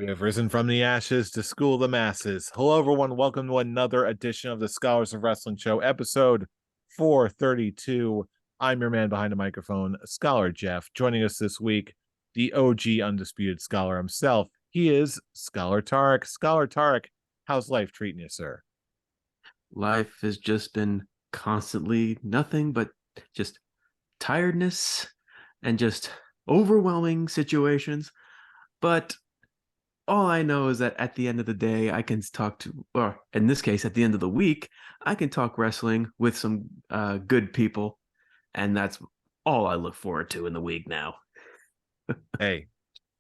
We have risen from the ashes to school the masses. Hello, everyone. Welcome to another edition of the Scholars of Wrestling Show, episode 432. I'm your man behind the microphone, Scholar Jeff. Joining us this week, the OG Undisputed Scholar himself. He is Scholar Tarek. Scholar Tarek, how's life treating you, sir? Life has just been constantly nothing but just tiredness and just overwhelming situations. But all I know is that at the end of the day, I can talk to, or in this case, at the end of the week, I can talk wrestling with some good people. And that's all I look forward to in the week now. Hey,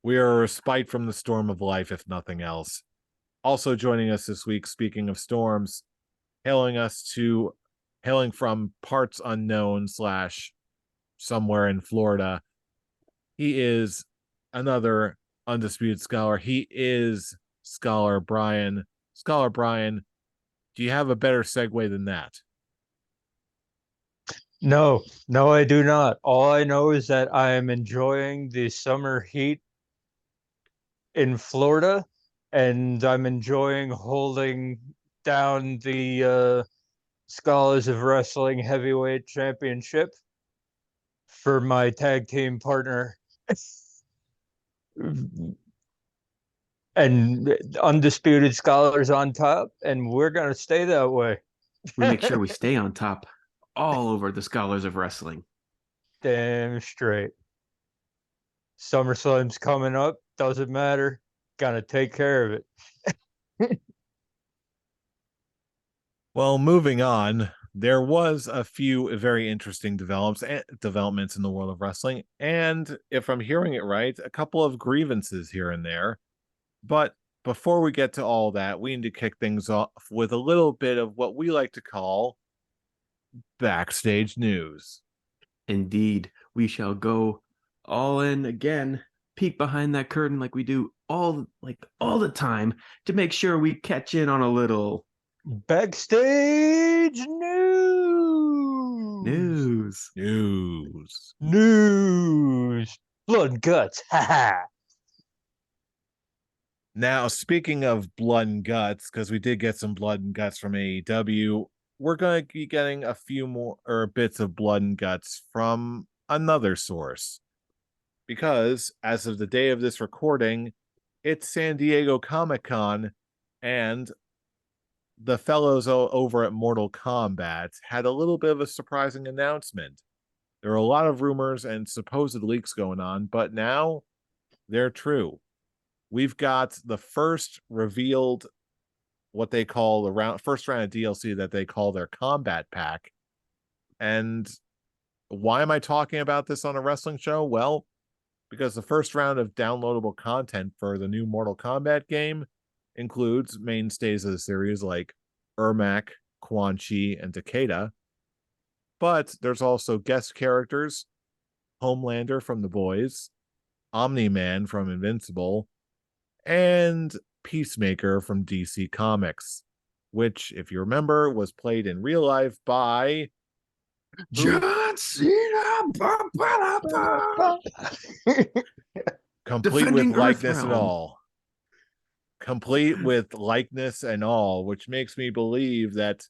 we are a respite from the storm of life, if nothing else. Also joining us this week, speaking of storms, hailing from parts unknown slash somewhere in Florida. He is another undisputed scholar. He is Scholar Brian. Scholar Brian, do you have a better segue than that? No, I do not. All I know is that I am enjoying the summer heat in Florida, and I'm enjoying holding down the Scholars of Wrestling Heavyweight Championship for my tag team partner. And Undisputed Scholars on top, and we're going to stay that way. We make sure we stay on top all over the Scholars of Wrestling. Damn straight. SummerSlam's coming up. Doesn't matter. Gotta take care of it. Well, moving on, there was a few very interesting developments in the world of wrestling, and if I'm hearing it right, a couple of grievances here and there. But before we get to all that, we need to kick things off with a little bit of what we like to call backstage news. Indeed, we shall go all in again, peek behind that curtain like we do all the time to make sure we catch in on a little Backstage news. News. Blood and guts. Ha. Now, speaking of blood and guts, because we did get some blood and guts from AEW, we're going to be getting a few more bits of blood and guts from another source. Because as of the day of this recording, it's San Diego Comic-Con, and the fellows over at Mortal Kombat had a little bit of a surprising announcement. There are a lot of rumors and supposed leaks going on, but now they're true. We've got the first revealed, what they call the first round of DLC that they call their Combat Pack. And why am I talking about this on a wrestling show? Well, because the first round of downloadable content for the new Mortal Kombat game includes mainstays of the series like Ermac, Quan Chi, and Takeda. But there's also guest characters, Homelander from The Boys, Omni-Man from Invincible, and Peacemaker from DC Comics, which, if you remember, was played in real life by John Cena, complete with defending likeness and Earthrealm. all. Complete with likeness and all, which makes me believe that,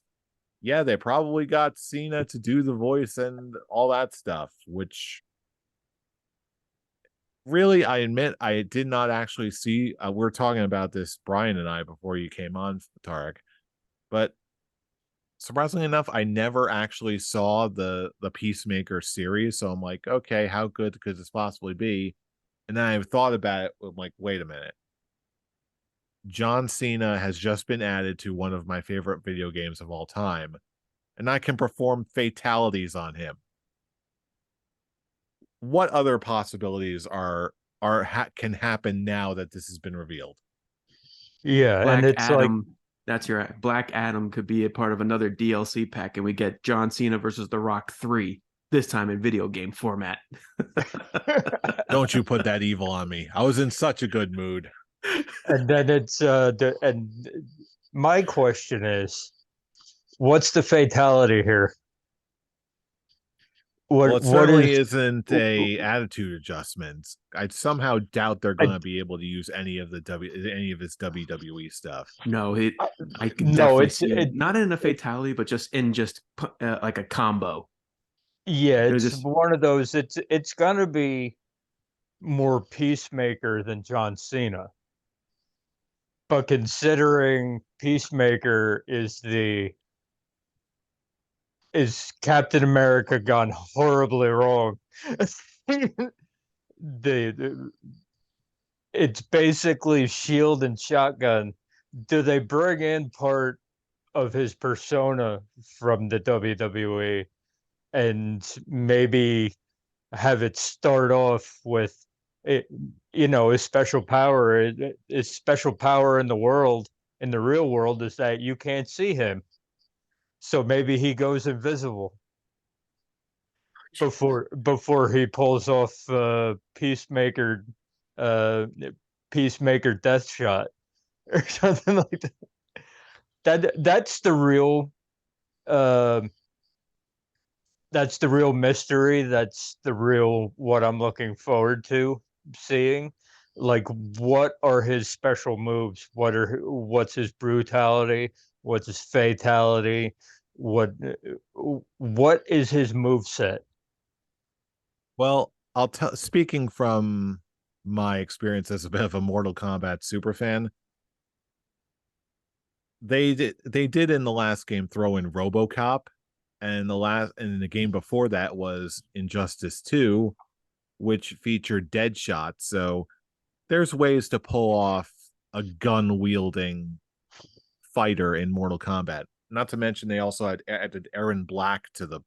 yeah, they probably got Cena to do the voice and all that stuff, which really, I admit, I did not actually see. We're talking about this, Brian and I, before you came on, Tarek. But surprisingly enough, I never actually saw the Peacemaker series. So I'm like, okay, how good could this possibly be? And then I thought about it. I'm like, wait a minute. John Cena has just been added to one of my favorite video games of all time, and I can perform fatalities on him. What other possibilities can happen now that this has been revealed? Yeah, Black and it's Adam. That's your Black Adam could be a part of another DLC pack, and we get John Cena versus The Rock 3, this time in video game format. Don't you put that evil on me. I was in such a good mood. and then it's and my question is, what's the fatality here? Well, What it what certainly is isn't a attitude adjustment. I somehow doubt they're going I, to be able to use any of his WWE stuff. No, I could no, definitely it's see him it, not in a it fatality, but just like a combo. yeah, They're it's just one of those. It's gonna be more Peacemaker than John Cena. But considering Peacemaker is Captain America gone horribly wrong. the it's basically shield and shotgun. Do they bring in part of his persona from the WWE and maybe have it start off with it, his special power? His special power in the world, in the real world, is that you can't see him. So maybe he goes invisible before he pulls off uh Peacemaker death shot or something like that. Uh that's the real mystery. That's the real what I'm looking forward to seeing. Like, what are his special moves? What's his brutality? What's his fatality? What what is his move set? Well, I'll tell. Speaking from my experience as a bit of a Mortal Kombat super fan, they did in the last game throw in RoboCop, and the game before that was Injustice 2, which featured Deadshot. So there's ways to pull off a gun wielding fighter in Mortal Kombat. Not to mention they also had added Aaron Black to the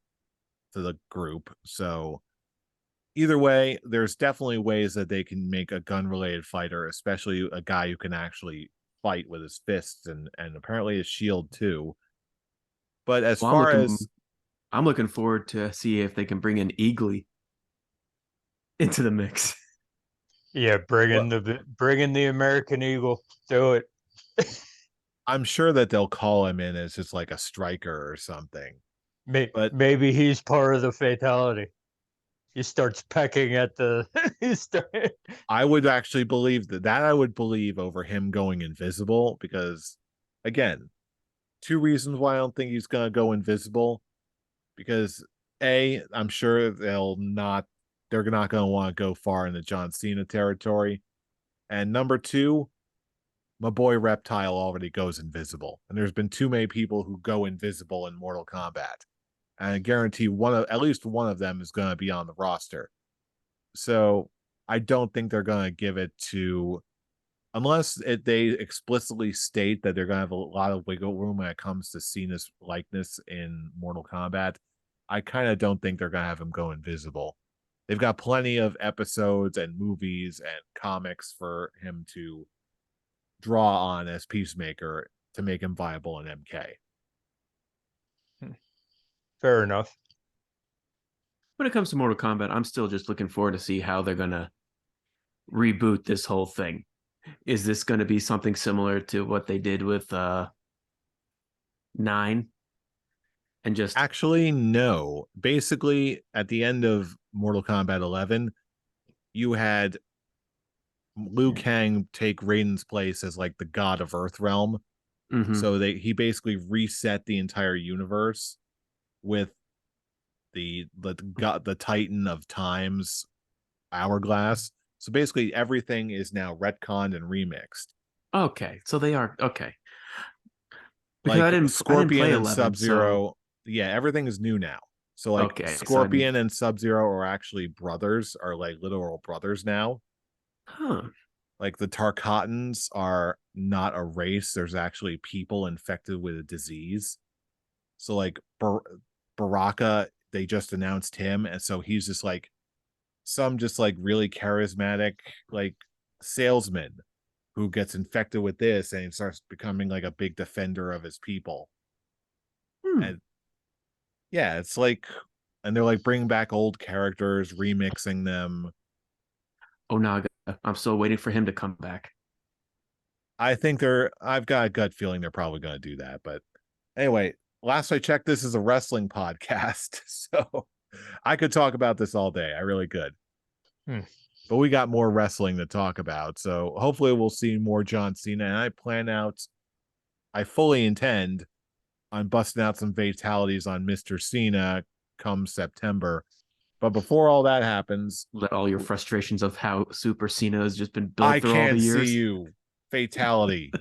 group. So either way, there's definitely ways that they can make a gun related fighter, especially a guy who can actually fight with his fists and apparently his shield too. But as well, far as I'm looking forward to see if they can bring in Eagly into the mix. Yeah, well, bring in the American Eagle. Do it. I'm sure that they'll call him in as just like a striker or something. But Maybe he's part of the fatality. He starts pecking at the. he start, I would actually believe that I would believe over him going invisible because again, two reasons why I don't think he's gonna go invisible. Because I'm sure they're not gonna want to go far into John Cena territory. And number two, my boy Reptile already goes invisible. And there's been too many people who go invisible in Mortal Kombat. And I guarantee at least one of them is gonna be on the roster. So I don't think they're gonna give it to they explicitly state that they're going to have a lot of wiggle room when it comes to Cena's likeness in Mortal Kombat. I kind of don't think they're going to have him go invisible. They've got plenty of episodes and movies and comics for him to draw on as Peacemaker to make him viable in MK. fair enough. When it comes to Mortal Kombat, I'm still just looking forward to see how they're gonna reboot this whole thing. Is this going to be something similar to what they did with 9 and just Actually, no. Basically, at the end of Mortal Kombat 11, you had Liu Kang take Raiden's place as like the god of Earthrealm. mhm. So he basically reset the entire universe with the Titan of Time's hourglass. So basically everything is now retconned and remixed. Okay, so they are okay. Because Like I didn't Scorpion play and 11, so Sub-Zero, yeah, everything is new now. So like okay, so I didn't Scorpion and Sub-Zero are actually brothers, are like literal brothers now. huh. Like the Tarkatans are not a race, there's actually people infected with a disease. So like Baraka, they just announced him, and so he's just like some just like really charismatic like salesman who gets infected with this and he starts becoming like a big defender of his people. Hmm. And yeah, it's like, and they're like bringing back old characters, remixing them. Onaga. I'm still waiting for him to come back. I've got a gut feeling they're probably going to do that. But anyway, last I checked, this is a wrestling podcast. So I could talk about this all day. I really could. Hmm. But we got more wrestling to talk about. So hopefully we'll see more John Cena. And I fully intend on busting out some fatalities on Mr. Cena come September. But before all that happens, Let all your frustrations of how Super Cena has just been built I through all the can't see years. you. Fatality.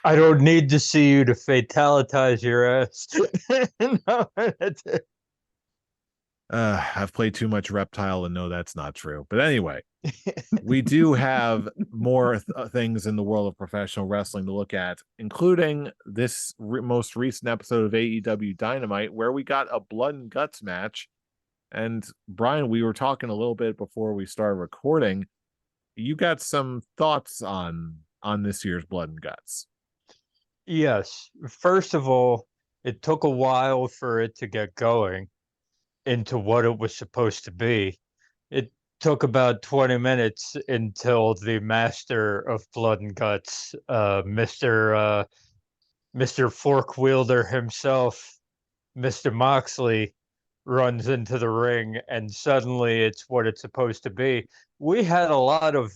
I don't need to see you to fatalitize your ass. No, that's it. I've played too much Reptile and know that's not true. But anyway, we do have more things in the world of professional wrestling to look at, including this most recent episode of AEW Dynamite, where we got a blood and guts match. And Brian, we were talking a little bit before we started recording. You got some thoughts on this year's blood and guts. Yes. First of all, it took a while for it to get going into what it was supposed to be. It took about 20 minutes until the master of blood and guts, Mr. Fork Wielder himself, Mr. Moxley, runs into the ring, and suddenly it's what it's supposed to be. We had a lot of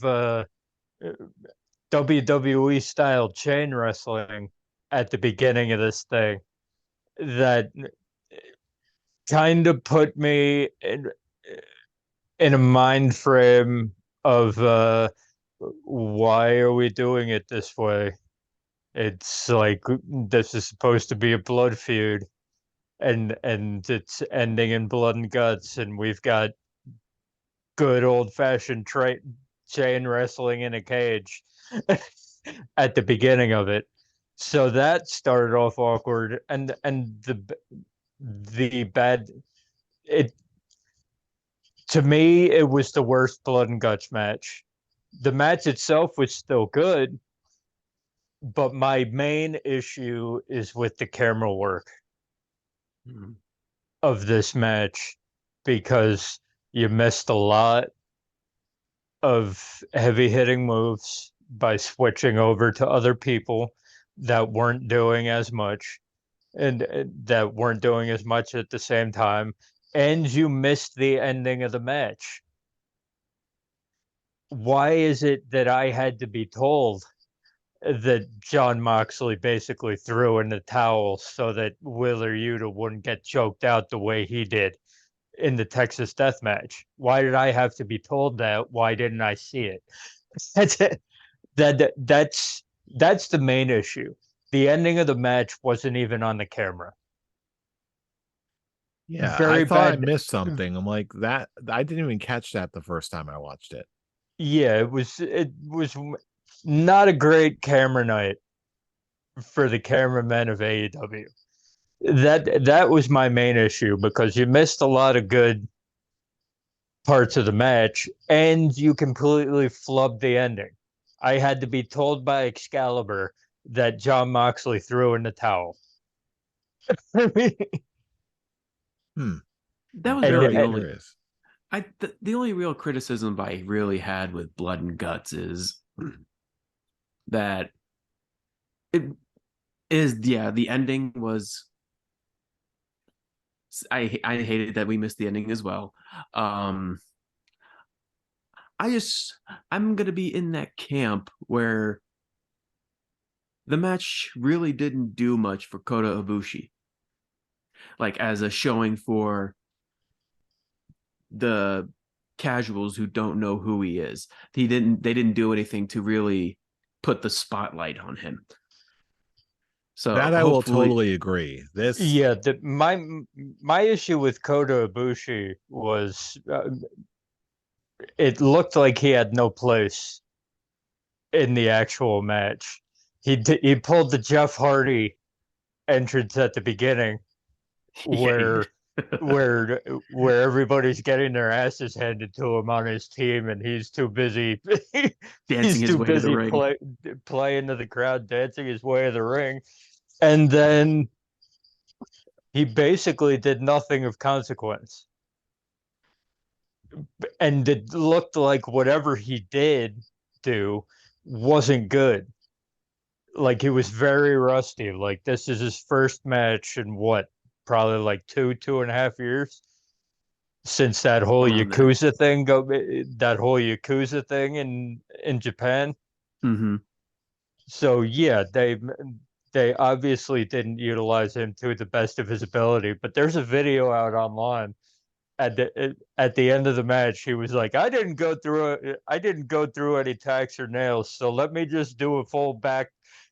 WWE style chain wrestling at the beginning of this thing that kind of put me in a mind frame of why are we doing it this way? It's like this is supposed to be a blood feud, and it's ending in blood and guts, and we've got good old fashioned chain wrestling in a cage at the beginning of it. So that started off awkward, and the bad it to me it was the worst blood and guts match. The match itself was still good, but my main issue is with the camera work Mhm. of this match because you missed a lot of heavy hitting moves by switching over to other people that weren't doing as much and that weren't doing as much at the same time, and you missed the ending of the match. Why is it that I had to be told that John Moxley basically threw in the towel so that Wheeler Yuta wouldn't get choked out the way he did in the Texas Death Match? Why did I have to be told that? Why didn't I see it? That's it. That's the main issue. The ending of the match wasn't even on the camera. Yeah, I Very thought I bad. missed something. I'm like that. I didn't even catch that the first time I watched it. Yeah, it was not a great camera night for the cameramen of AEW. That was my main issue because you missed a lot of good parts of the match and you completely flubbed the ending. I had to be told by Excalibur that John Moxley threw in the towel. Hmm. That was And really Very the only curious. the only real criticism I really had with Blood and Guts is that it is the ending was I hated that we missed the ending as well. Um I'm gonna be in that camp where the match really didn't do much for Kota Ibushi, like as a showing for the casuals who don't know who he is. They didn't do anything to really put the spotlight on him. So That I will hopefully, totally agree. This yeah, my issue with Kota Ibushi was it looked like he had no place in the actual match. He pulled the Jeff Hardy entrance at the beginning yeah, where where everybody's getting their asses handed to him on his team and he's too busy dancing he's his too way to the busy ring. playing to the crowd, dancing his way to the ring, and then he basically did nothing of consequence, and it looked like whatever he did do wasn't good. Like he was very rusty. Like this is his first match in what probably like 2.5 years since that whole Around there. Yakuza thing in Japan. Mm-hmm. So yeah, they obviously didn't utilize him to the best of his ability. But there's a video out online at the end of the match. He was like, I didn't go through any tacks or nails, so let me just do a full back.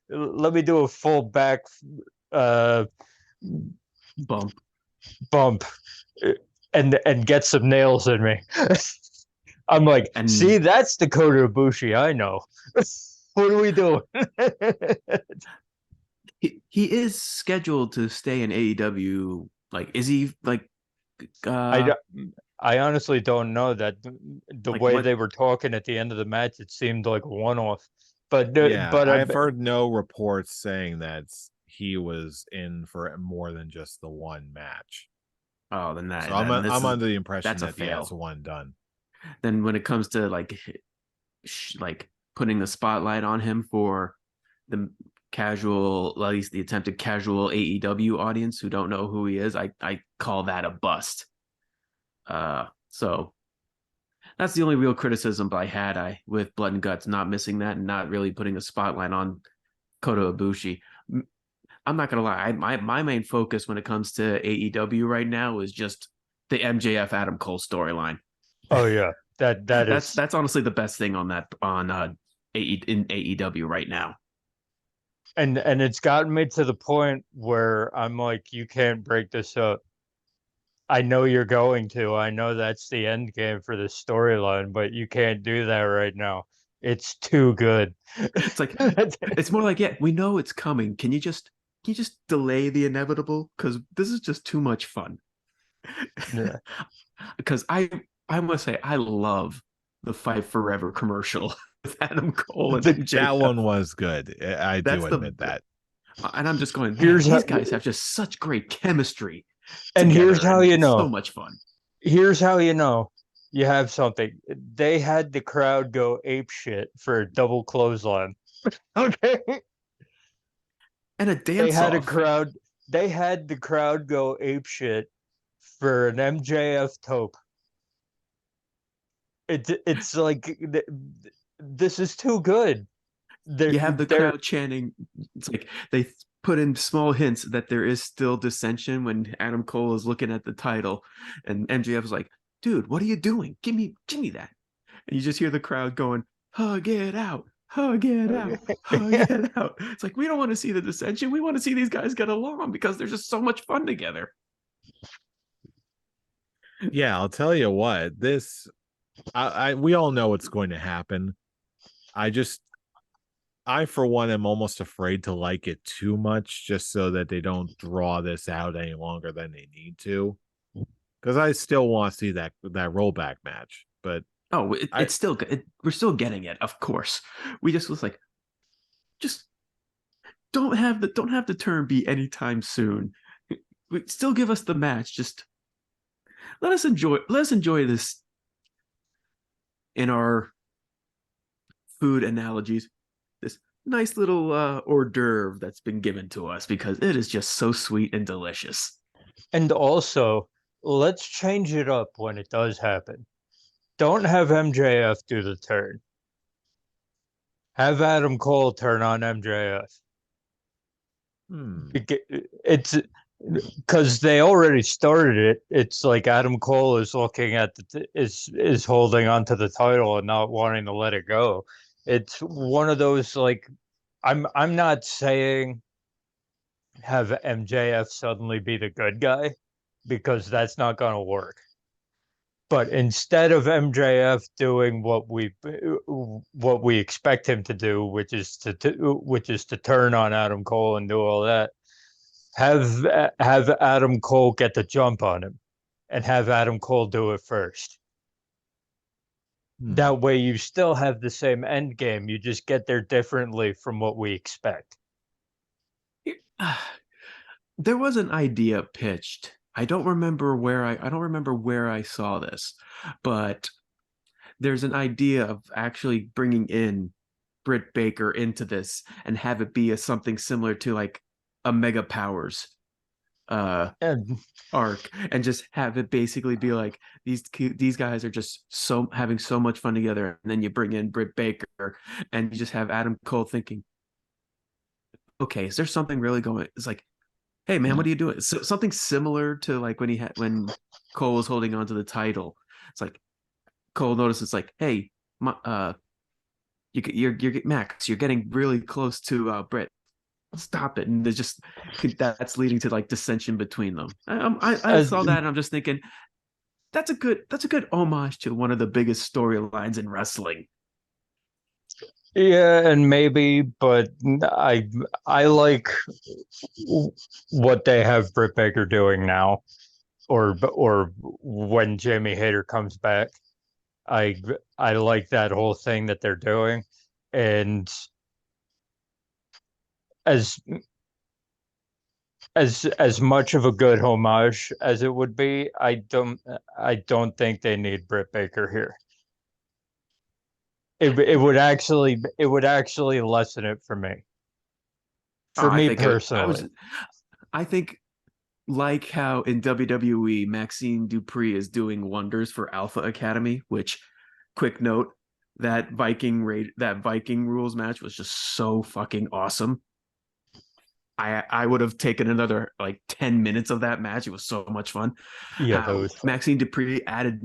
Let me do a full back uh, Bump. bump and get some nails in me. I'm like, see, And that's Dakota Ibushi. I know. What are we doing? he is scheduled to stay in AEW. Like, is he like uh I, I honestly don't know that the like way what? they were talking at the end of the match, it seemed like a one-off. But Yeah, I've heard no reports saying that he was in for more than just the one match. Oh, So then this I'm is under the impression that's a that he has fail. one done. Then when it comes to like putting the spotlight on him for the casual, at least the attempted casual AEW audience who don't know who he is, I call that a bust. So that's the only real criticism I had with Blood and Guts not missing that and not really putting a spotlight on Kota Ibushi. I'm not gonna lie, my main focus when it comes to AEW right now is just the MJF Adam Cole storyline. oh yeah, that that's is, that's honestly the best thing on in AEW right now. and it's gotten me to the point where I'm like, you can't break this up. I know you're going to. I know that's the end game for this storyline, but you can't do that right now. It's too good. It's like it's more like, yeah, we know it's coming. Can you just delay the inevitable? Because this is just too much fun. Yeah. Because I must say I love the Fight Forever commercial with Adam Cole and That MJF. one was good. I That's do admit that. and I'm just going, man, Here's how, these guys have just such great chemistry and here's together, how and you it's so know. much fun. Here's how you know you have something. They had the crowd go ape shit for a double clothesline. Okay. And a They dance had a off. crowd. They had the crowd go ape shit for an MJF tope. It's like this is too good. You have the They're crowd chanting. It's like they put in small hints that there is still dissension when Adam Cole is looking at the title, and MJF is like, "Dude, what are you doing? Give me that!" And you just hear the crowd going, "Hug it out, hug it out, hug it out." It's like we don't want to see the dissension. We want to see these guys get along because they're just so much fun together. Yeah, I'll tell you what. We all know what's going to happen. I just I for one am almost afraid to like it too much just so that they don't draw this out any longer than they need to. Because I still want to see that rollback match. But Oh, I it's still good. We're still getting it, of course. We just was like, just don't have the turn be anytime soon. Still give us the match. Just let us enjoy this in our food analogies. This nice little hors d'oeuvre that's been given to us because it is just so sweet and delicious. and also let's change it up when it does happen. Don't have MJF do the turn. Have Adam Cole turn on MJF. hmm. It's because they already started it. It's like Adam Cole is looking at is holding onto the title and not wanting to let it go. It's one of those like I'm not saying have MJF suddenly be the good guy because that's not going to work. But instead of MJF doing what we expect him to do, which is to turn on Adam Cole and do all that, have Adam Cole get the jump on him and have Adam Cole do it first. Hmm. That way you still have the same end game. You just get there differently from what we expect. There was an idea pitched. I don't remember where I saw this, but there's an idea of actually bringing in Britt Baker into this and have it be something similar to like a Mega Powers And arc, and just have it basically be like these guys are just so having so much fun together, and then you bring in Britt Baker, and you just have Adam Cole thinking, okay, is there something really going? It's like, hey man, what are you doing? So, something similar to like when Cole was holding on to the title. It's like Cole noticed it's like, hey, you're Max, you're getting really close to Britt. Stop it. And there's just that's leading to like dissension between them. I as saw that and I'm just thinking that's a good homage to one of the biggest storylines in wrestling. yeah, and maybe, but I like what they have Britt Baker doing now, or when Jamie Hayter comes back. I I like that whole thing that they're doing, and as as much of a good homage as it would be, I don't think they need Britt Baker here. It would actually lessen it Oh, for I me think personally. I think like how in WWE Maxine Dupree is doing wonders for Alpha Academy, which quick note, that Viking rules match was just so fucking awesome. I would have taken another like 10 minutes of that match. It was so much fun. Yeah, that How was fun. Maxine Dupree added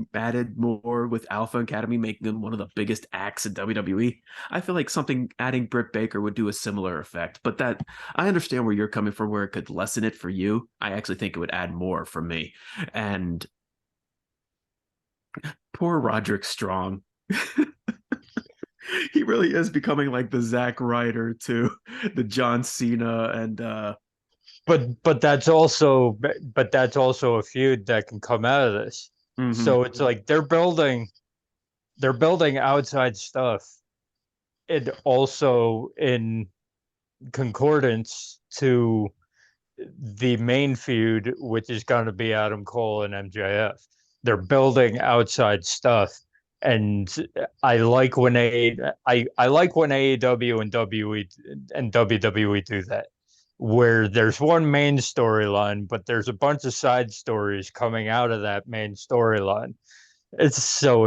more with Alpha Academy, making them one of the biggest acts in WWE. I feel like something adding Britt Baker would do a similar effect, but that I understand where you're coming from, where it could lessen it for you. I actually think it would add more for me. And poor Roderick Strong. He really is becoming like the Zack Ryder to the John Cena and But that's also a feud that can come out of this. mhm. So it's like they're building outside stuff, and also in concordance to the main feud, which is going to be Adam Cole and MJF. They're building outside stuff, and I like when AEW and WWE do that, where there's one main storyline, but there's a bunch of side stories coming out of that main storyline. It's so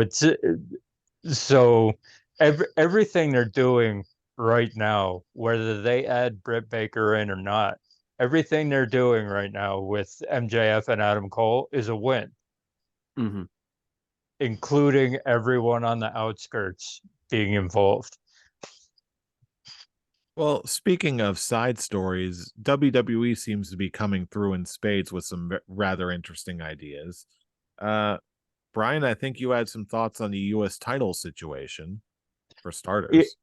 everything they're doing right now, whether they add Britt Baker in or not, everything they're doing right now with MJF and Adam Cole is a win, Mhm. including everyone on the outskirts being involved. Well, speaking of side stories, WWE seems to be coming through in spades with some rather interesting ideas. Uh, Brian, I think you had some thoughts on the U.S. title situation for starters.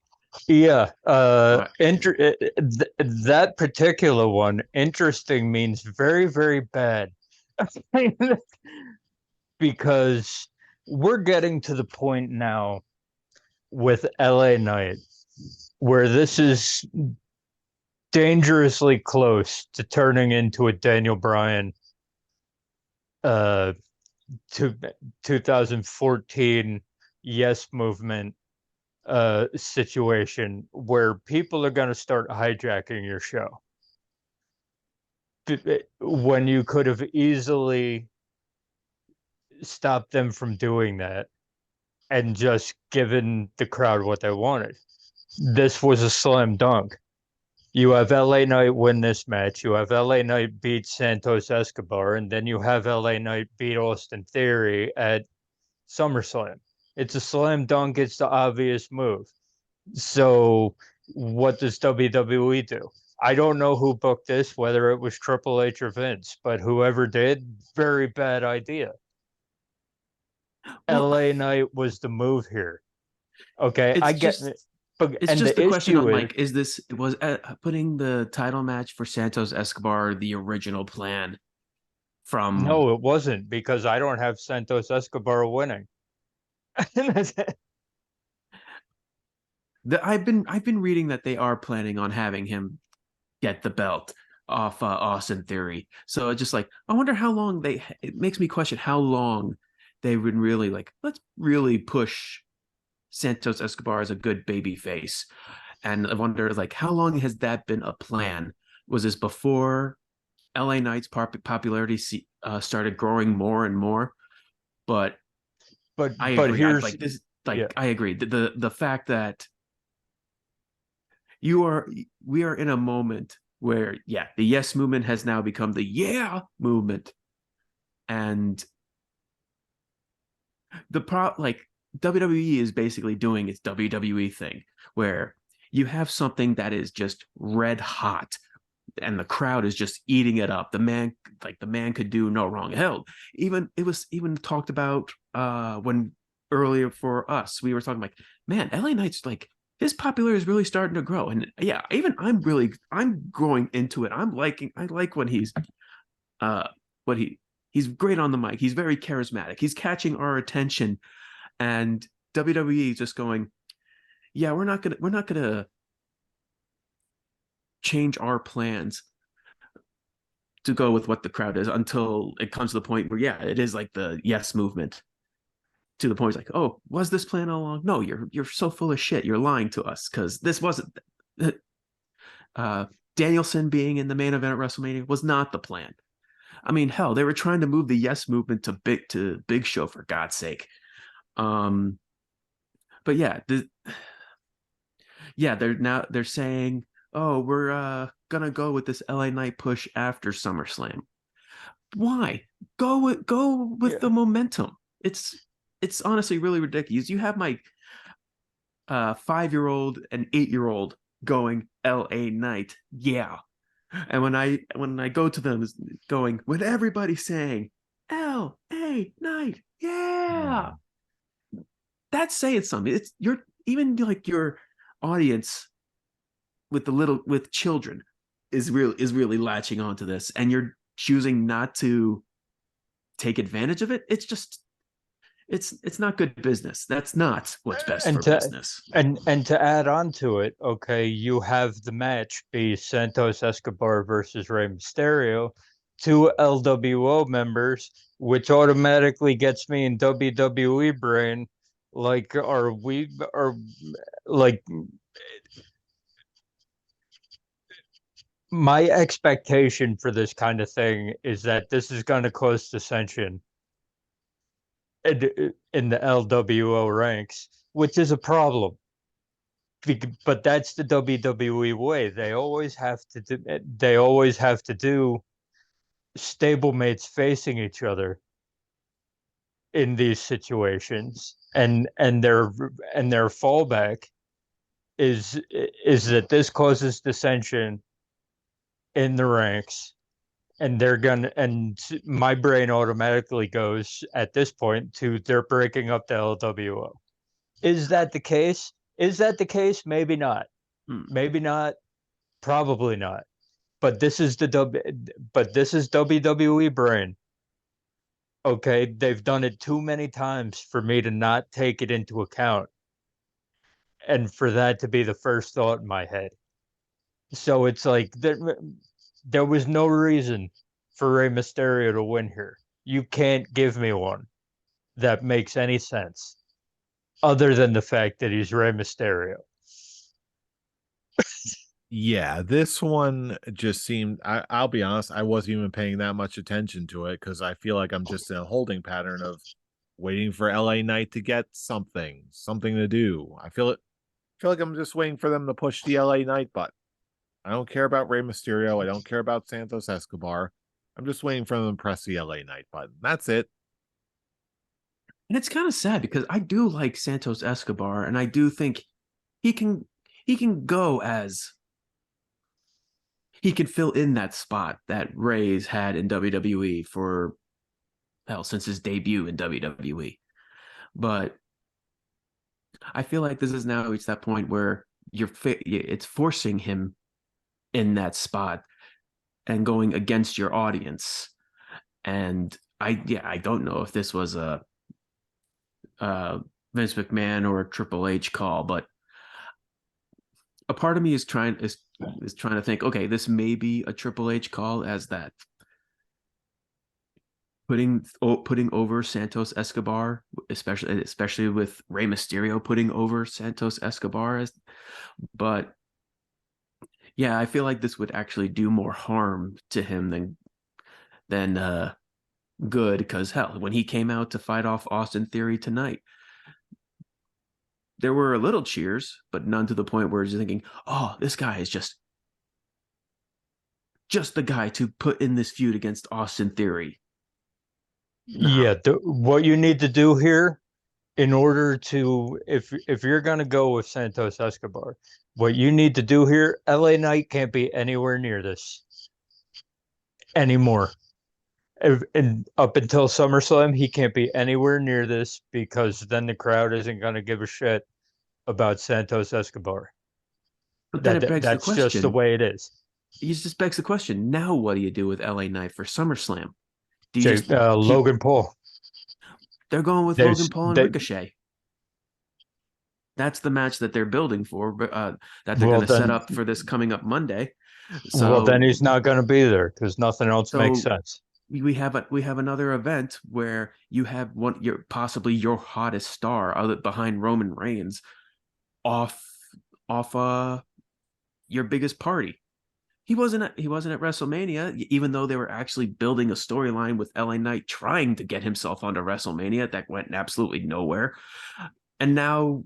Yeah, But that particular one, interesting means very, very bad. Because we're getting to the point now with LA Knight where this is dangerously close to turning into a Daniel Bryan uh to 2014 yes movement situation where people are going to start hijacking your show when you could have easily stopped them from doing that and just given the crowd what they wanted. This was a slam dunk. You have LA Knight win this match. You have LA Knight beat Santos Escobar, and then you have LA Knight beat Austin Theory at SummerSlam. It's a slam dunk. It's the obvious move. So, what does WWE do? I don't know who booked this, whether it was Triple H or Vince, but whoever did, very bad idea. well, LA Knight was the move here. Okay, I it's get just it. But it's and just the the question issue on is like, is this was putting the title match for Santos Escobar the original plan from no, it wasn't because I don't have Santos Escobar winning. I've been reading that they are planning on having him get the belt off Austin Theory. So it's just like I wonder how long they. It makes me question how long they would really like. Let's really push Santos Escobar as a good baby face, and I wonder like how long has that been a plan? Was this before LA Knight's popularity started growing more and more. But I but agree. here's yeah. I agree. The fact that we are in a moment where the yes movement has now become the yeah movement, and like WWE is basically doing its WWE thing where you have something that is just red hot and the crowd is just eating it up. The man could do no wrong. Hell, it was even talked about when earlier for us, we were talking like, man, LA Knight's like his popularity is really starting to grow. And yeah, even I'm growing into it. I like when uh what he's great on the mic. He's very charismatic. He's catching our attention. And WWE is just going, yeah, we're not gonna change our plans to go with what the crowd is until it comes to the point where it is like the yes movement, to the point it's like, oh, was this plan all along? No, you're so full of shit, you're lying to us, because this wasn't uh Danielson being in the main event at WrestleMania was not the plan. I mean, hell, they were trying to move the yes movement to Big Show, for God's sake. um but they're saying, oh, we're gonna go with this LA Knight push after SummerSlam. Why? Go with the momentum. It's honestly really ridiculous. You have my 5-year-old and 8-year-old going LA Knight, yeah. And when I go to them going, when everybody's saying LA Knight, yeah, that's saying something. It's even like your audience with children is really latching onto this, and you're choosing not to take advantage of it. It's just it's not good business. That's not what's best and for to business. and to add on to it, okay, you have the match be Santos Escobar versus Rey Mysterio, two LWO members, which automatically gets me in WWE brain. Like, are like my expectation for this kind of thing is that this is going to cause dissension in the LWO ranks, which is a problem. But that's the WWE way. They always have to do stablemates facing each other in these situations, and their fallback is that this causes dissension in the ranks, and my brain automatically goes at this point to they're breaking up the LWO. Is that the case? Is that the case? Maybe not. Maybe not. Probably not. But this is WWE brain. Okay, they've done it too many times for me to not take it into account, and for that to be the first thought in my head. So it's like there was no reason for Rey Mysterio to win here. You can't give me one that makes any sense other than the fact that he's Rey Mysterio. Yeah, this one just seemed, I'll be honest, I wasn't even paying that much attention to it because I feel like I'm just in a holding pattern of waiting for LA Knight to get something to do. I feel like I'm just waiting for them to push the LA Knight button. I don't care about Rey Mysterio. I don't care about Santos Escobar. I'm just waiting for them to press the LA Knight button. That's it. And it's kind of sad because I do like Santos Escobar, and I do think he can go as he can fill in that spot that Ray's had in WWE for since his debut in WWE. But I feel like this is now reached that point where it's forcing him in that spot and going against your audience. And I don't know if this was a Vince McMahon or a Triple H call, but a part of me is trying to think, okay, this may be a Triple H call, as that putting over Santos Escobar, especially with Rey Mysterio putting over Santos Escobar, but Yeah, I feel like this would actually do more harm to him than good. Because hell, when he came out to fight off Austin Theory tonight, there were little cheers, but none to the point where you're thinking, "Oh, this guy is just the guy to put in this feud against Austin Theory." No, Yeah, what you need to do here in order to, if you're gonna go with Santos Escobar, what you need to do here, LA Knight can't be anywhere near this anymore. And up until SummerSlam, he can't be anywhere near this because then the crowd isn't gonna give a shit about Santos Escobar. but then it begs the That's just the question. way it is. It just begs the question. Now, what do you do with LA Knight for SummerSlam? Do you just keep? Logan Paul. They're going with Logan There's Paul and they Ricochet. That's the match that they're building for, that they're going well to set then up for this coming up Monday. well then So, he's not gonna be there because nothing else makes so sense. we have another event where you have possibly your hottest star other behind Roman Reigns off off your biggest party. He wasn't at WrestleMania, even though they were actually building a storyline with LA Knight trying to get himself onto WrestleMania that went absolutely nowhere. And now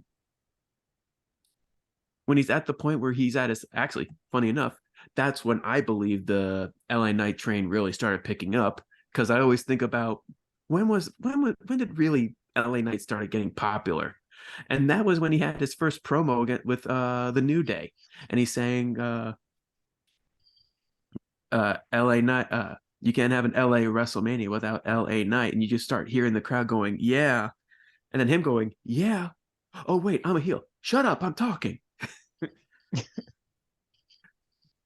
when he's at the point where he's at, is actually funny enough, that's when I believe the LA Knight train really started picking up. Because I always think about when did really LA Knight started getting popular, and that was when he had his first promo with the New Day, and he's saying LA Knight, you can't have an LA WrestleMania without LA Knight, and you just start hearing the crowd going yeah, and then him going yeah, oh wait, I'm a heel, shut up, I'm talking.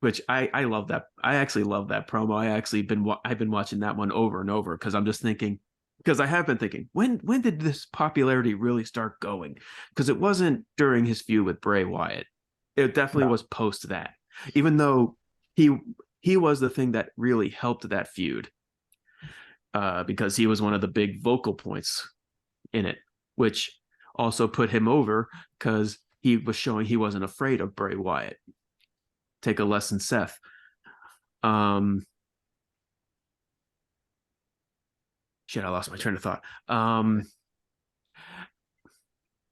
Which I love that. I actually love that promo. I've been watching that one over and over because I'm just thinking, because I have been thinking, when did this popularity really start going? Because it wasn't during his feud with Bray Wyatt. It definitely No. was post that. Even though he he was the thing that really helped that feud, because he was one of the big vocal points in it, which also put him over because he was showing he wasn't afraid of Bray Wyatt. Take a lesson, Seth. Um, shit, I lost my train of thought. How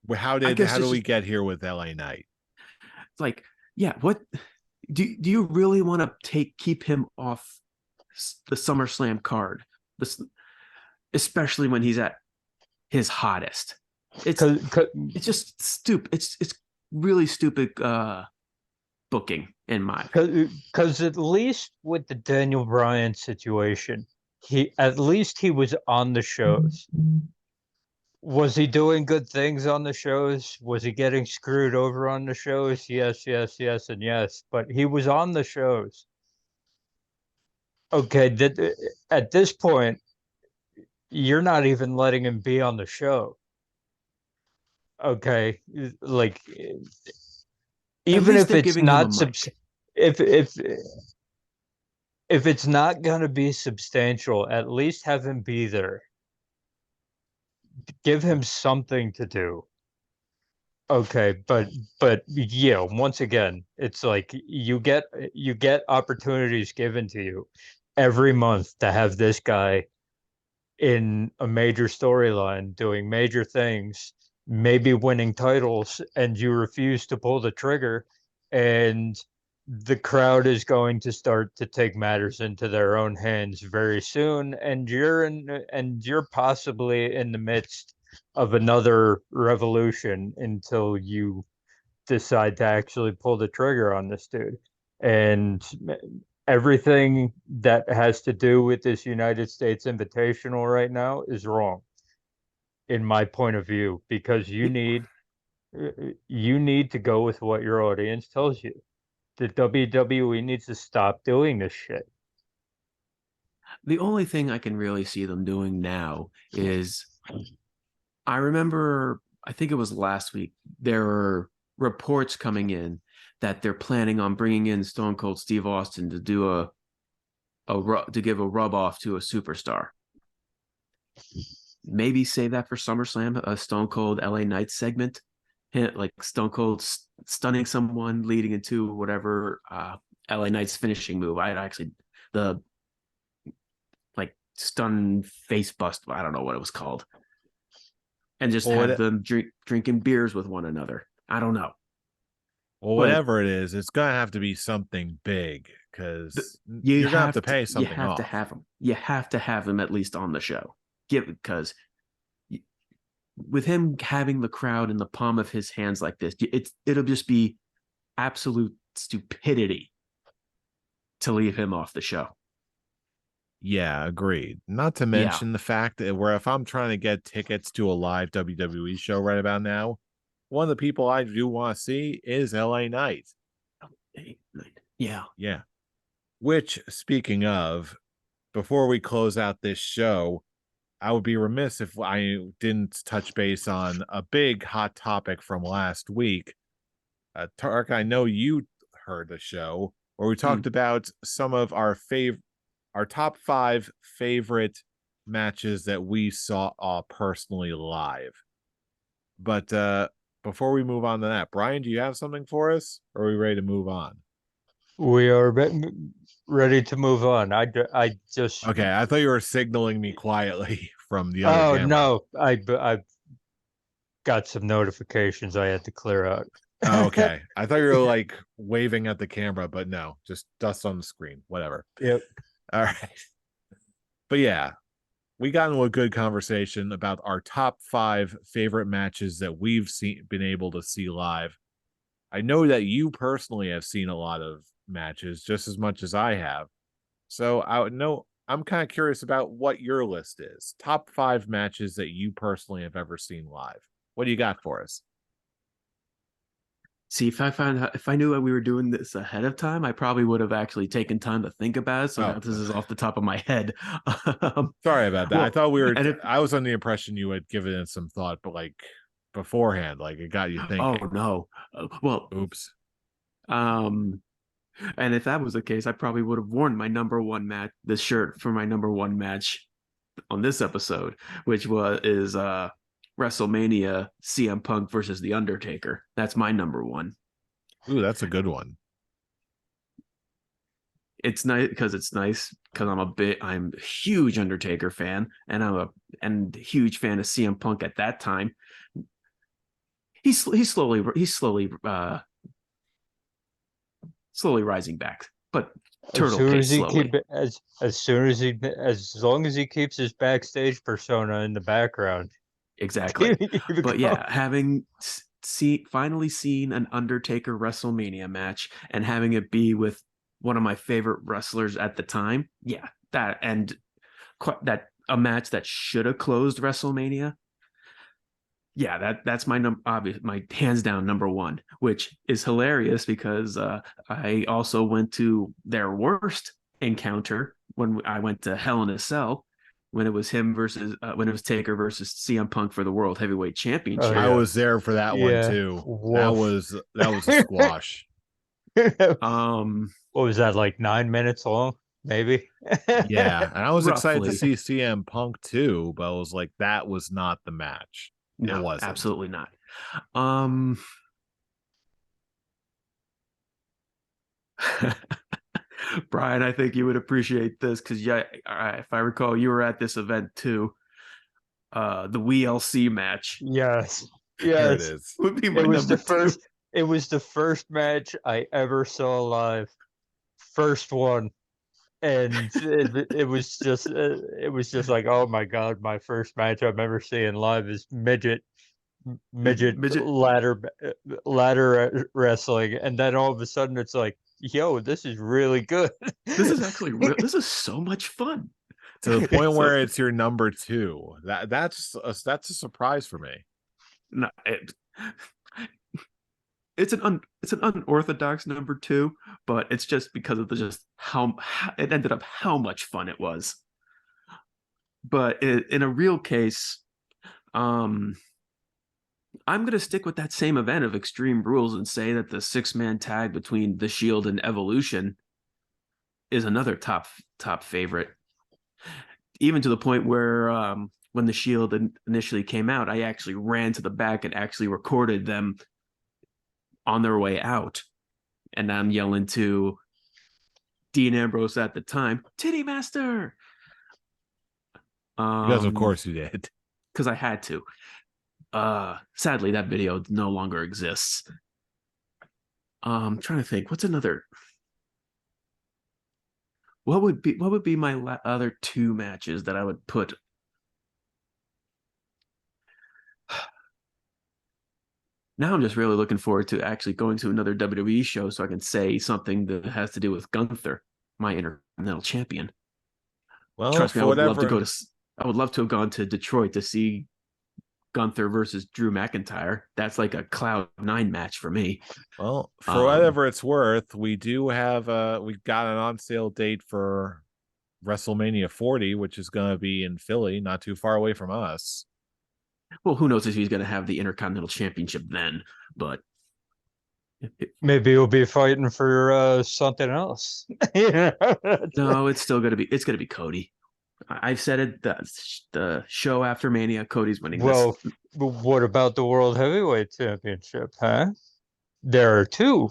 I guess do it's we just get here with LA Knight? like, yeah, what do you really want to keep him off the SummerSlam card, this, especially when he's at his hottest? It's Cause, it's just stupid. It's really stupid booking in my opinion. Because at least with the Daniel Bryan situation, he was on the shows. Was he doing good things on the shows? Was he getting screwed over on the shows? Yes, yes, yes, and yes. But he was on the shows. Okay, at this point, you're not even letting him be on the show. Okay, like At even least if they're it's giving him a not subs mic. if it's not gonna be substantial, at least have him be there. Give him something to do. Okay, but yeah, once again, it's like you get opportunities given to you every month to have this guy in a major storyline doing major things, maybe winning titles, and you refuse to pull the trigger, and the crowd is going to start to take matters into their own hands very soon, and you're possibly in the midst of another revolution until you decide to actually pull the trigger on this dude. And everything that has to do with this United States Invitational right now is wrong, in my point of view, because you need to go with what your audience tells you. The WWE needs to stop doing this shit. The only thing I can really see them doing now is, I remember, I think it was last week, there were reports coming in that they're planning on bringing in Stone Cold Steve Austin to do to give a rub off to a superstar. Maybe save that for SummerSlam, a Stone Cold LA Knight segment, hit like Stone Cold stunning someone, leading into whatever LA Knight's finishing move. I actually the like stun face bust. I don't know what it was called, and just Well, have them drinking beers with one another. I don't know, well, but whatever it is, it's gonna have to be something big the, because you you're gonna have to have to pay something off. have them. You have to have them at least on the show. Because with him having the crowd in the palm of his hands like this, it'll just be absolute stupidity to leave him off the show. Yeah, agreed. Not to Yeah. mention the fact that where if I'm trying to get tickets to a live WWE show right about now, one of the people I do want to see is LA Knight. Yeah. Yeah. Which, speaking of, before we close out this show, I would be remiss if I didn't touch base on a big hot topic from last week. Tarek, I know you heard the show where we talked about some of our top 5 favorite matches that we saw personally live. But before we move on to that, Brian, do you have something for us? Or are we ready to move on? We are ready to move on. I just. Okay, I thought you were signaling me quietly from the other Oh camera. no, I got some notifications I had to clear out. Oh, okay. I thought you were like waving at the camera, but no, just dust on the screen, whatever. Yep. All right. But yeah, we got into a good conversation about our top 5 favorite matches that we've been able to see live. I know that you personally have seen a lot of matches just as much as I have. So I'm kind of curious about what your list is. Top 5 matches that you personally have ever seen live. What do you got for us? See, if I knew that we were doing this ahead of time, I probably would have actually taken time to think about it. So now this is off the top of my head. Sorry about that. Well, I thought we were. and I was under the impression you had given it some thought, but like beforehand, like it got you thinking. Oh no. Well, Oops. And if that was the case, I probably would have worn my number one match, this shirt for my number one match on this episode, which is WrestleMania CM Punk versus The Undertaker. That's my number one. Ooh, that's a good one. It's nice because I'm a huge Undertaker fan, and I'm a huge fan of CM Punk at that time. He's slowly rising back, but turtle pace slowly. As long as he keeps his backstage persona in the background. Exactly. But yeah, having finally seen an Undertaker WrestleMania match and having it be with one of my favorite wrestlers at the time, yeah, that a match that should have closed WrestleMania. Yeah, that's my my hands down number one, which is hilarious because I also went to their worst encounter when I went to Hell in a Cell when it was when it was Taker versus CM Punk for the World Heavyweight Championship. I was there for that one too. Woof. That was a squash. What was that, like 9 minutes long? Maybe. Yeah, and I was excited to Roughly. see CM Punk too, but I was like, that was not the match. No, it wasn't. Absolutely not. Brian, I think you would appreciate this because if I recall, you were at this event too. The WLC match. Yes. There it is. Would be my It was number the first. two. It was the first match I ever saw live. First one, and it was just like, oh my god, my first match I'm ever seeing live is midget ladder wrestling, and then all of a sudden it's like, yo, this is really good. This is actually this is so much fun. To the point where it's your number 2. That's a surprise for me. No, it's an unorthodox number 2, but it's just because of how it ended up, how much fun it was. But in a real case, I'm going to stick with that same event of Extreme Rules and say that the 6-man tag between The Shield and Evolution is another top favorite. Even to the point where when the Shield initially came out, I actually ran to the back and actually recorded them on their way out. And I'm yelling to Dean Ambrose at the time, Titty Master. Because of course you did. Because I had to. Sadly, that video no longer exists. I'm trying to think, what's another? What would be my other two matches that I would put? Now I'm just really looking forward to actually going to another WWE show so I can say something that has to do with Gunther, my Intercontinental Champion. Well, Trust me, for whatever, I would love to have gone to Detroit to see Gunther versus Drew McIntyre. That's like a Cloud9 match for me. well, for whatever it's worth, we do have we got an on sale date for WrestleMania 40, which is going to be in Philly, not too far away from us. Well, who knows if he's going to have the Intercontinental Championship then, but Maybe he'll be fighting for something else. no, it's going to be Cody. I've said it, the show after Mania, Cody's winning Well, this. what about the World Heavyweight Championship, huh? There are two.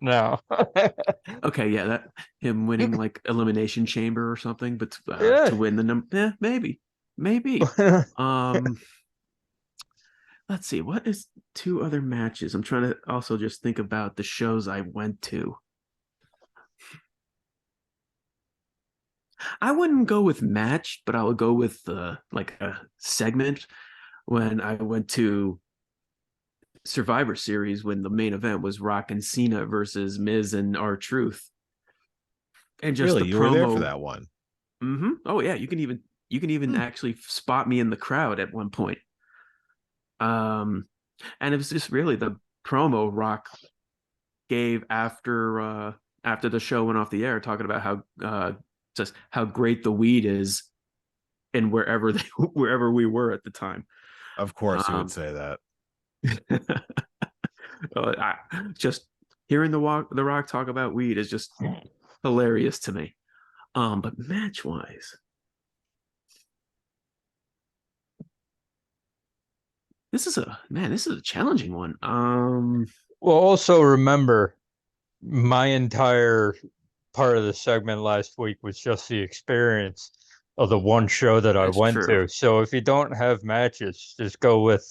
No. Okay, yeah, that him winning like Elimination Chamber or something, but Yeah. to win the number, maybe. Let's see, what is two other matches? I'm trying to also just think about the shows I went to. I wouldn't go with match, but I would go with like a segment when I went to Survivor Series when the main event was Rock and Cena versus Miz and R-Truth. And just Really, the you promo. were there for that one. Mm-hmm. Oh yeah, you can even actually spot me in the crowd at one point. And it was just really the promo Rock gave after the show went off the air, talking about how just how great the weed is and wherever we were at the time. Of course, you would say that. Just hearing the Rock talk about weed is just hilarious to me. But match wise, this is a challenging one. Well, also remember, my entire part of the segment last week was just the experience of the one show that I That's went true. to. So if you don't have matches, just go with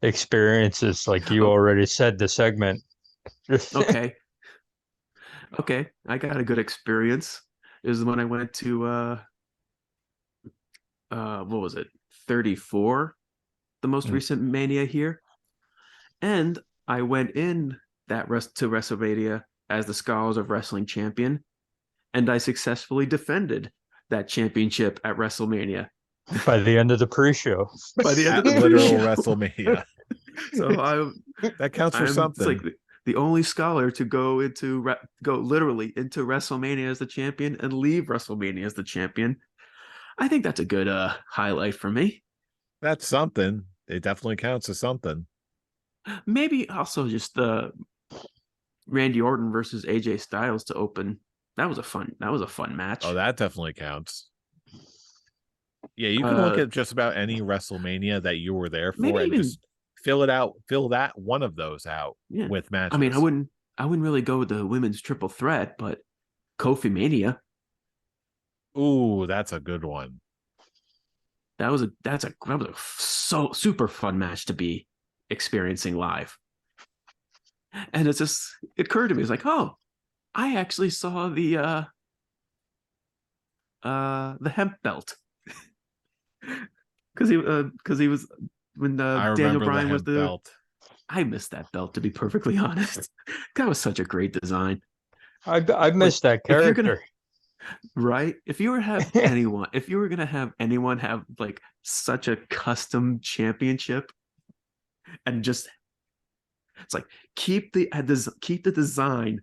experiences, like you already said, the segment. Okay. Okay, I got a good experience. Is when I went to what was it? 34, the most recent Mania here. And I went in that to WrestleMania as the Scholars of Wrestling champion, and I successfully defended that championship at WrestleMania. By the end of the pre-show. By the end of the literal pre-show. WrestleMania. So that counts for something. It's like the only scholar to go literally into WrestleMania as the champion and leave WrestleMania as the champion. I think that's a good highlight for me. That's something. It definitely counts as something. Maybe also just the Randy Orton versus AJ Styles to open. That was a fun match. Oh, that definitely counts. Yeah, you can look at just about any WrestleMania that you were there for and just fill that one of those out with matches. I mean, I wouldn't really go with the women's triple threat, but Kofi Mania. Ooh, that's a good one. That was a so super fun match to be experiencing live. And it occurred to me, it's like, oh, I actually saw the hemp belt. Because he was when Daniel Bryan was the belt. I missed that belt, to be perfectly honest. That was such a great design. I missed that character. Right? If you were gonna have anyone have like such a custom championship, and just it's like keep the design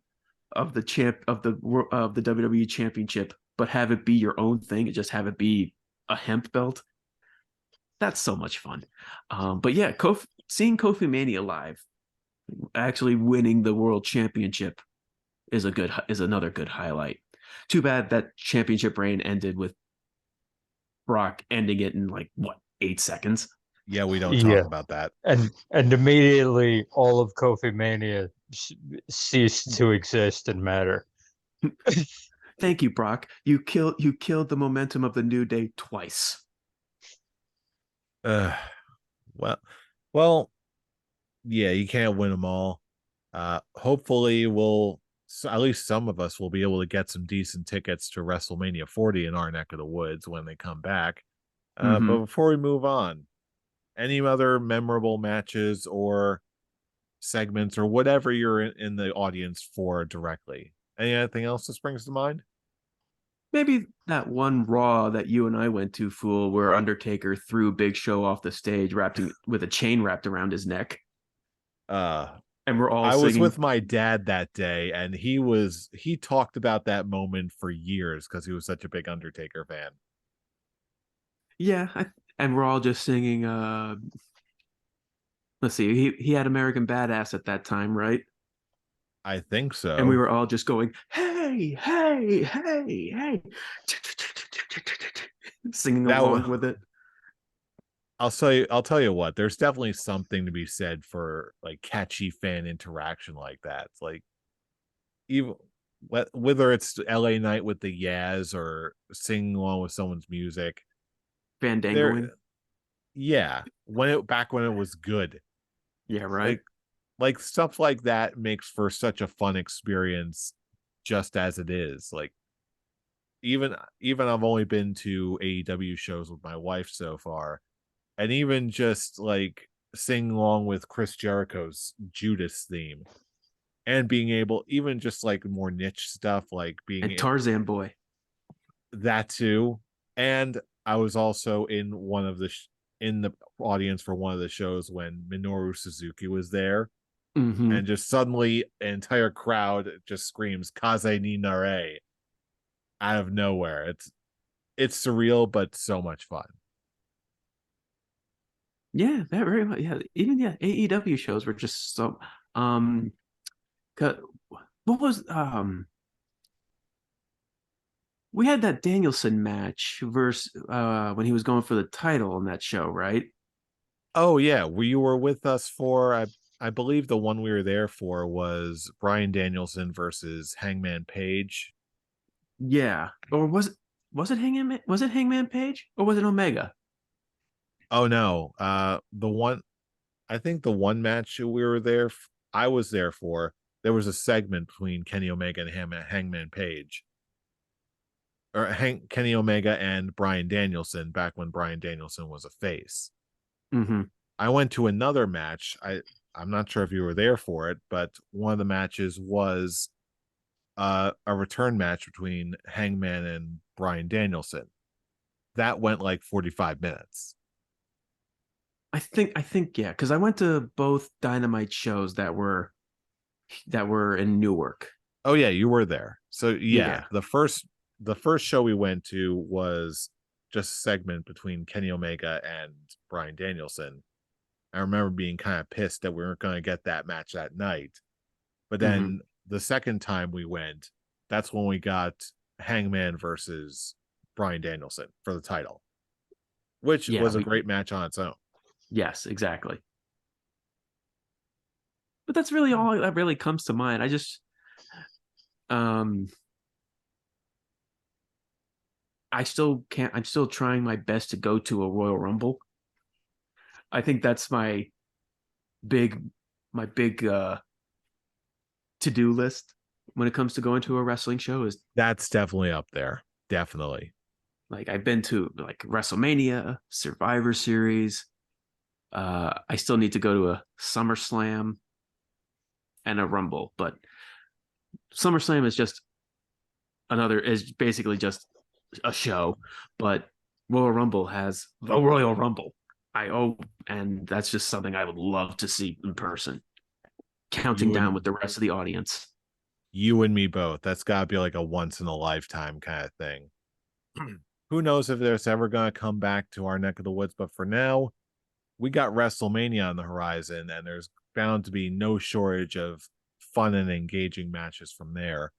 of the WWE championship, but have it be your own thing and just have it be a hemp belt. That's so much fun. But yeah, seeing Kofi Mania live, actually winning the world championship is another good highlight. Too bad that championship reign ended with Brock ending it in like what 8 seconds. Yeah, we don't talk Yeah, about that. and immediately all of Kofi Mania ceased to exist and matter. Thank you, Brock. You killed the momentum of the New Day twice. Uh, well, well, yeah, you can't win them all. Hopefully, at least some of us will be able to get some decent tickets to WrestleMania 40 in our neck of the woods when they come back. But before we move on, any other memorable matches or segments or whatever you're in the audience for directly? Anything else that springs to mind? Maybe that one Raw that you and I went to, Fool, where Undertaker threw Big Show off the stage, wrapped with a chain wrapped around his neck, Uh, and we're all I was singing. with my dad that day, and he talked about that moment for years because he was such a big Undertaker fan. Yeah, and we're all just singing. Let's see, he had American Badass at that time, right? I think And we so. were all just going, "Hey, hey, hey, hey," singing That along with it. I'll tell you what. There's definitely something to be said for like catchy fan interaction like that. It's like even whether it's LA Night with the Yaz or singing along with someone's music. Fandangoing. There, yeah, when it was good, Yeah, right. like stuff like that makes for such a fun experience, just as it is. Like even I've only been to AEW shows with my wife so far, and even just like singing along with Chris Jericho's Judas theme and being able even just like more niche stuff like And Tarzan Boy. that too. And I was also in one of in the audience for one of the shows when Minoru Suzuki was there, Mm-hmm. and just suddenly an entire crowd just screams "Kaze ni Nare" out of nowhere. It's surreal but so much fun. Yeah, that very much. Yeah, even AEW shows were just so. Um, what was we had that Danielson match versus when he was going for the title in that show, right? Oh yeah, you were with us for I believe the one we were there for was Bryan Danielson versus Hangman Page. Yeah, or was it Hangman Page or was it Omega? Oh no, the one I think the one match we were there I was there for, there was a segment between Kenny Omega and Hangman Page, or Kenny Omega and Bryan Danielson back when Bryan Danielson was a face. Mm-hmm. I went to another match. I'm not sure if you were there for it, but one of the matches was a return match between Hangman and Bryan Danielson. That went like 45 minutes. I think yeah, because I went to both Dynamite shows that were in Newark. Oh yeah, you were there. So yeah, Yeah. the first show we went to was just a segment between Kenny Omega and Bryan Danielson. I remember being kind of pissed that we weren't going to get that match that night. But Mm-hmm. then the second time we went, that's when we got Hangman versus Bryan Danielson for the title, which Yeah, was a great match on its own. yes, exactly. But that's really all that really comes to mind. Um I still can't I'm still trying my best to go to a Royal Rumble. I think that's big my big to-do list when it comes to going to a wrestling show is That's definitely up there. Definitely. like I've been to like WrestleMania, Survivor Series. I still need to go to a SummerSlam and a Rumble, but SummerSlam is basically just a show, but Royal Rumble has the Royal Rumble. And that's just something I would love to see in person, counting You down with and the rest of the audience. you and me both. That's got to be like a once in a lifetime kind of thing. Who knows if there's ever going to come back to our neck of the woods, but for now, we got WrestleMania on the horizon, and there's bound to be no shortage of fun and engaging matches from there.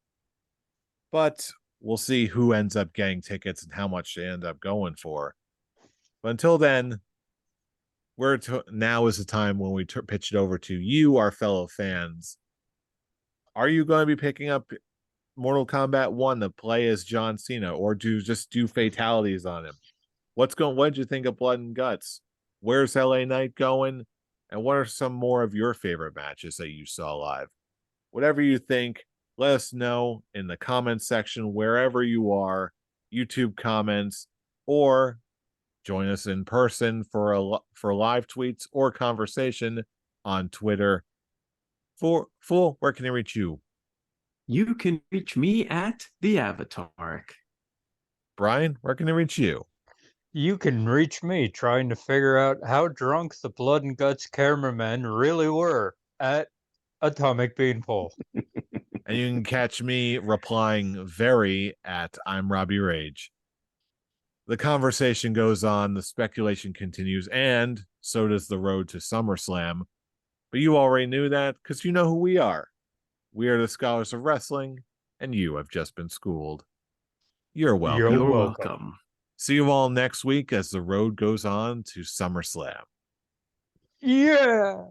But we'll see who ends up getting tickets and how much they end up going for. But until then, now is the time when we pitch it over to you, our fellow fans. Are you going to be picking up Mortal Kombat 1 to play as John Cena, or do fatalities on him? What did you think of Blood and Guts? Where's LA Knight going? And what are some more of your favorite matches that you saw live? Whatever you think, let us know in the comments section wherever you are, YouTube comments, or join us in person for live tweets or conversation on Twitter. Fool, where can I reach you? You can reach me at the Avatar. Brian, where can I reach you? You can reach me trying to figure out how drunk the Blood and Guts cameramen really were at Atomic Beanpole. And you can catch me replying very at I'm Robbie Rage. The conversation goes on, the speculation continues, and so does the road to SummerSlam. But you already knew that because you know who we are. We are the Scholars of Wrestling, and you have just been schooled. You're welcome. You're You're welcome. welcome. See you all next week as the road goes on to SummerSlam. Yeah.